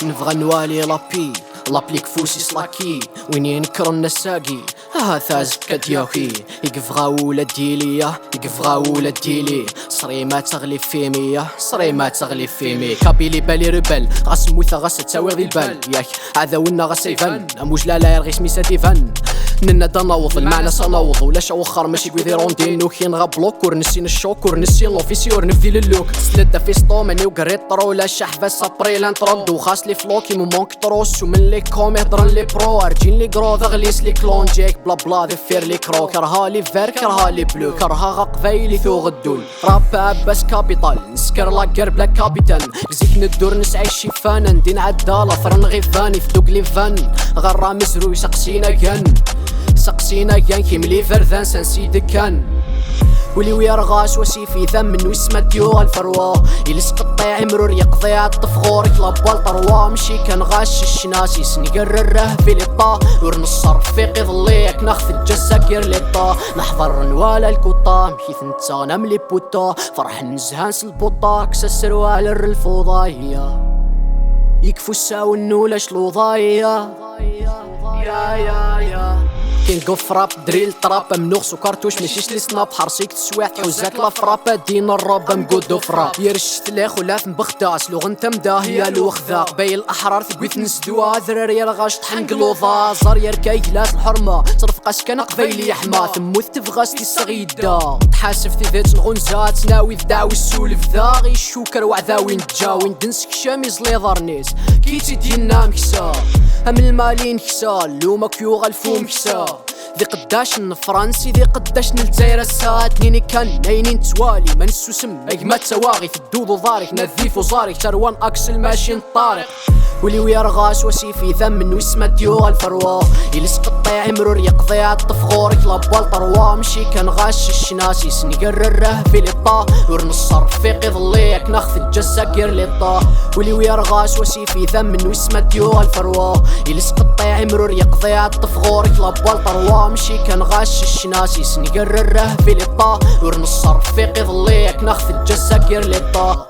نبغى نوالي لابي لابليك فوسي سلاكي وين ينكرو النساقي ثاز كديوكي يقفغا ولا ديليا يقفغا ولا ديلي صري ما تغلي في مية صري ما تغلي في مي كابيلي بالي ربل غاس موثا غاس تساوي ذي البال ياك هذا ونا غاس يفن اموج لا لا يرغي سميسا ديفن ننا دا نوض المعنى سنوض ولاش اوخر ماشي كويدي روندين نوكين غا بلوك ورنسين الشوك ورنسين لوفيسيور نفدي للوك سلدا في سطو ماني وقريت طرو لا شحفه صبري لا نطرد وخاص لي فلوكي مو مونك تروس ومن لي كوم يهضرن لي برو ارجين لي كرو ذغليس لي كلون جيك بلا بلا ذفير لي كرو كرها لي فير كرها لي بلو كرها غا قبايلي ثوغ الدول راب عباس كابيتال نسكر لاكر بلا كابيتان زيك ندور نسعي الشيفان ندين عدالة ثرن غيفاني في دوك لي فان غرا مزرو يسقسينا كان سقسينا كان كيملي فردان سنسيد كان ولي ويرغاش وسيفي ذم من ويسما ديو الفروة يلسق الطيع مرور يقضي عالطفغور يطلب الطروة مشي كان غاش الشناسي سنقرره في لطا ورنصر في قضليك ناخذ الجزاكير لطا نحضر نوالا الكوطا مشيت نتا نملي بوتا فرح نزهان سلبوطا كسا السروال الفوضاية يكفو الساو النولاش لوضاية يا كاين قف راب دريل طراب منوخ وكارتوش ماشيش لي سناب حرسيك تسواح تحوزاك لا فرابا دين الراب مقودو فراب يرش تلاخ ولا مبختاس لو غنت مداهيه الوخذا باي الاحرار ثقويت نسدوا ذراري رغاش طحن قلوضا زار يركاي لاس الحرمه صرف قاس كان قبيلي حما ثموت تفغاس لي الصغيده تحاسف في ذات الغنزات ناوي داوي السولف ذا غي الشوكر وعذاوي نتجاوي ندنسك شاميز لي ضرنيس كيتي ديالنا مكسا هم المالين كسا لوما كيو غالفو مكسا ذي قداش فرنسي ذي قداش الجزائر الساعات نيني كان ناينين توالي ما نسو سم ما تواغي في الدود وضارك نذيف وزارك تروان اكسل ماشي نطارق ولي ويرغاش وسيفي ذم من ويسما ديو الفروة يلسق الطيع مرور يقضي عالطفغور يطلب الطروة مشي كان غاش الشناسي سنقرره في لطا ورنصر في قضليك ناخذ الجزاكير لطا ولي ويرغاش وسيفي ذم من ويسما ديو الفروة يلسق الطيع مرور يقضي عالطفغور يطلب الطروة مشي كان غاش الشناسي سنقرره في لطا ورنصر في قضليك ناخذ الجزاكير لطا